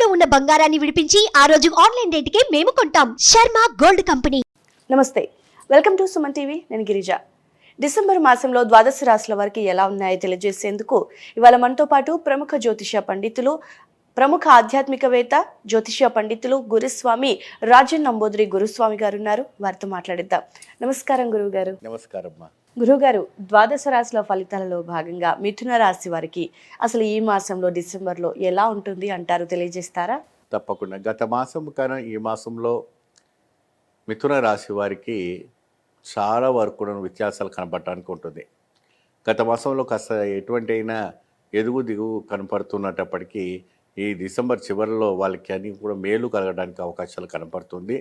ఇంట్లో ఉన్న బంగారాన్ని విడిపించి ఆ రోజు ఆన్లైన్ రేటుకే మేము కొంటాం. Sharma gold company. నమస్తే, వెల్కమ్ టు సుమన్ టీవీ. నేను గిరిజ. డిసెంబర్ మాసంలో ద్వాదశ రాశుల వారికి ఎలా ఉన్నాయో తెలియజేసేందుకు ఇవాళ మనతో పాటు ప్రముఖ జ్యోతిష పండితులు, ప్రముఖ ఆధ్యాత్మికవేత్త, జ్యోతిష పండితులు గురుస్వామి రాజన్ నంబూదిరి గురుస్వామి గారు ఉన్నారు. వారితో మాట్లాడిద్దాం. నమస్కారం గురువు గారు. నమస్కారం. గురుగారు, ద్వాదశ రాశుల ఫలితాలలో భాగంగా మిథున రాశి వారికి అసలు ఈ మాసంలో డిసెంబర్లో ఎలా ఉంటుంది అంటారు, తెలియజేస్తారా? తప్పకుండా. గత మాసం కన్నా ఈ మాసంలో మిథున రాశి వారికి చాలా వరకు కూడా వ్యత్యాసాలు కనపడటానికి ఉంటుంది. గత మాసంలో కాస్త ఎటువంటి అయినా ఎదుగు దిగువ కనపడుతున్నప్పటికీ ఈ డిసెంబర్ చివరిలో వాళ్ళకి అన్ని కూడా మేలు కలగడానికి అవకాశాలు కనపడుతుంది.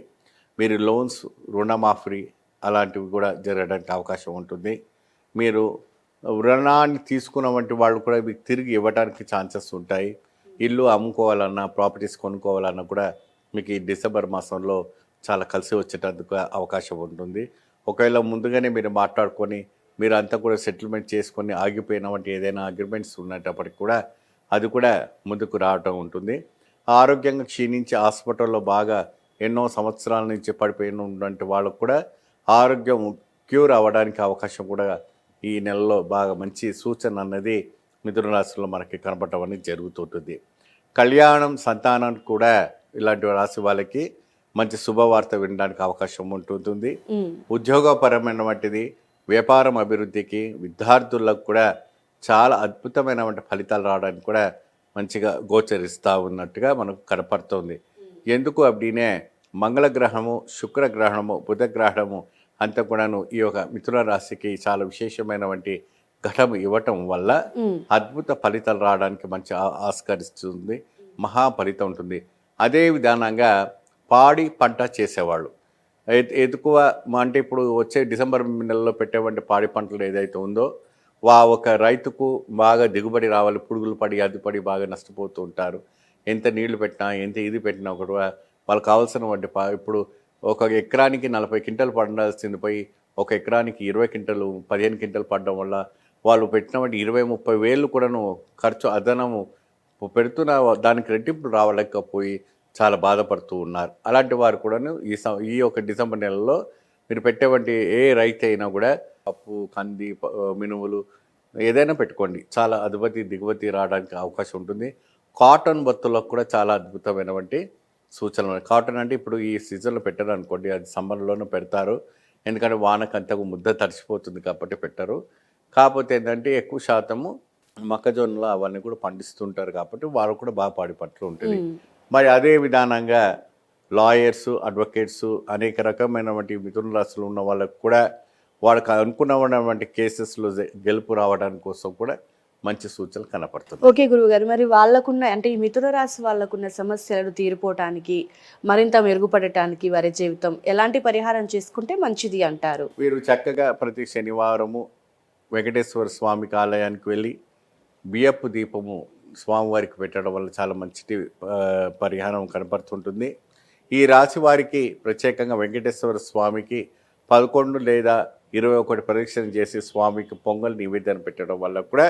మీరు లోన్స్, రుణమాఫీ అలాంటివి కూడా జరగడానికి అవకాశం ఉంటుంది. మీరు రుణాన్ని తీసుకున్న వంటి వాళ్ళు కూడా మీకు తిరిగి ఇవ్వడానికి ఛాన్సెస్ ఉంటాయి. ఇల్లు అమ్ముకోవాలన్నా, ప్రాపర్టీస్ కొనుక్కోవాలన్నా కూడా మీకు ఈ డిసెంబర్ మాసంలో చాలా కలిసి వచ్చేటందుకు అవకాశం ఉంటుంది. ఒకవేళ ముందుగానే మీరు మాట్లాడుకొని మీరు అంతా కూడా సెటిల్మెంట్ చేసుకొని ఆగిపోయిన వంటి ఏదైనా అగ్రిమెంట్స్ ఉన్నప్పటికీ కూడా అది కూడా ముందుకు రావటం ఉంటుంది. ఆరోగ్యంగా క్షీణించి హాస్పిటల్లో బాగా ఎన్నో సంవత్సరాల నుంచి పడిపోయినటువంటి వాళ్ళకు కూడా ఆరోగ్యం క్యూర్ అవ్వడానికి అవకాశం కూడా ఈ నెలలో బాగా మంచి సూచన అన్నది మిథున రాశిలో మనకి కనపడటం అనేది జరుగుతుంటుంది. కళ్యాణం, సంతానానికి కూడా ఇలాంటి రాశి వాళ్ళకి మంచి శుభవార్త వినడానికి అవకాశం ఉంటుంటుంది. ఉద్యోగపరమైన వంటిది, వ్యాపారం అభివృద్ధికి, విద్యార్థులకు కూడా చాలా అద్భుతమైన ఫలితాలు రావడానికి కూడా మంచిగా గోచరిస్తూ ఉన్నట్టుగా మనకు కనపడుతుంది. ఎందుకు అప్పుడే మంగళగ్రహము, శుక్రగ్రహణము, బుధగ్రహణము అంతా కూడాను ఈ యొక్క మిథున రాశికి చాలా విశేషమైన ఘటం ఇవ్వటం వల్ల అద్భుత ఫలితాలు రావడానికి మంచి ఆస్కరిస్తుంది, మహా ఫలితం ఉంటుంది. అదే విధానంగా పాడి పంట చేసేవాళ్ళు ఎక్కువ అంటే ఇప్పుడు వచ్చే డిసెంబర్ నెలలో పెట్టేవంటి పాడి పంటలు ఏదైతే ఉందో ఒక రైతుకు బాగా దిగుబడి రావాలి, పురుగులు పడి అది పడి బాగా నష్టపోతూ ఉంటారు. ఎంత నీళ్లు పెట్టినా, ఎంత ఇది పెట్టినా కూడా వాళ్ళకి కావాల్సిన ఇప్పుడు ఒక ఎకరానికి 40 క్వింటలు పండాల్సింది పోయి ఒక ఎకరానికి 20 క్వింటలు, 15 క్వింటలు పడడం వల్ల వాళ్ళు పెట్టినటువంటి 20-30 వేలు కూడాను ఖర్చు అదనము పెడుతున్న దానికి రెట్టింపు రావలేకపోయి చాలా బాధపడుతూ ఉన్నారు. అలాంటి వారు కూడాను ఈ ఒక డిసెంబర్ నెలలో మీరు పెట్టేవంటి ఏ రైతు అయినా కూడా పప్పు, కంది, మినుములు ఏదైనా పెట్టుకోండి, చాలా అధిపతి దిగుమతి రావడానికి అవకాశం ఉంటుంది. కాటన్ బత్తులకు కూడా చాలా అద్భుతమైనటువంటి సూచనలు. కాటన్ అంటే ఇప్పుడు ఈ సీజన్లో పెట్టారు అనుకోండి, అది సమ్మర్లోనూ పెడతారు. ఎందుకంటే వానకంతకు ముద్ద తడిసిపోతుంది కాబట్టి పెట్టరు. కాకపోతే ఏంటంటే ఎక్కువ శాతము మొక్కజొన్నలు అవన్నీ కూడా పండిస్తుంటారు కాబట్టి వారు కూడా బాగా పాడి పంటలు ఉంటుంది. మరి అదే విధానంగా లాయర్స్, అడ్వకేట్స్, అనేక రకమైనటువంటి మిథున రాశులు ఉన్న వాళ్ళకు కూడా వాళ్ళకి అనుకున్నటువంటి కేసెస్లో గెలుపు రావడానికి కోసం కూడా మంచి సూచనలు కనపడుతుంది. ఓకే గురువు గారు, మరి వాళ్ళకున్న అంటే ఈ మిథున రాశి వాళ్ళకున్న సమస్యలను తీరిపోవటానికి, మరింత మెరుగుపడటానికి వారి జీవితం ఎలాంటి పరిహారం చేసుకుంటే మంచిది అంటారు? వీరు చక్కగా ప్రతి శనివారము వెంకటేశ్వర స్వామికి ఆలయానికి వెళ్ళి బియ్యపు దీపము స్వామివారికి పెట్టడం వల్ల చాలా మంచి పరిహారం కనపడుతుంటుంది. ఈ రాశి వారికి ప్రత్యేకంగా వెంకటేశ్వర స్వామికి 11 లేదా 21 పరీక్షలు చేసి స్వామికి పొంగల్ నివేదన పెట్టడం వల్ల కూడా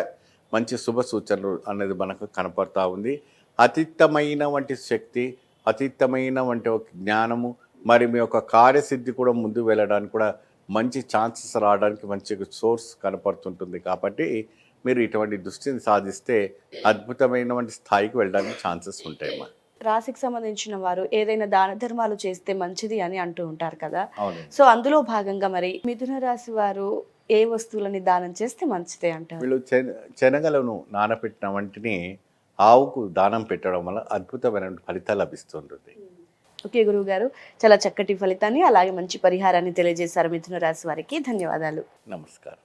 మంచి శుభ సూచనలు అనేది మనకు కనపడతా ఉంది. అతీతమైన శక్తి, అతీతమైన జ్ఞానము, మరి మీ యొక్క కార్యసిద్ధి కూడా ముందు వెళ్ళడానికి కూడా మంచి ఛాన్సెస్ రావడానికి మంచి సోర్స్ కనపడుతుంటుంది. కాబట్టి మీరు ఇటువంటి దృష్టిని సాధిస్తే అద్భుతమైన స్థాయికి వెళ్ళడానికి ఛాన్సెస్ ఉంటాయి. రాశికి సంబంధించిన వారు ఏదైనా దాన ధర్మాలు చేస్తే మంచిది అని అంటూ ఉంటారు కదా, సో అందులో భాగంగా మరి మిథున రాశి వారు ఏ వస్తువులని దానం చేస్తే మంచిదే అంటారు? వీళ్ళు శనగలను నానబెట్టిన వంటిని ఆవుకు దానం పెట్టడం వల్ల అద్భుతమైన ఫలితాలు లభిస్తుంటుంది. ఓకే గురువు గారు, చాలా చక్కటి ఫలితాన్ని అలాగే మంచి పరిహారాన్ని తెలియజేశారు మిథున రాశి వారికి. ధన్యవాదాలు. నమస్కారం.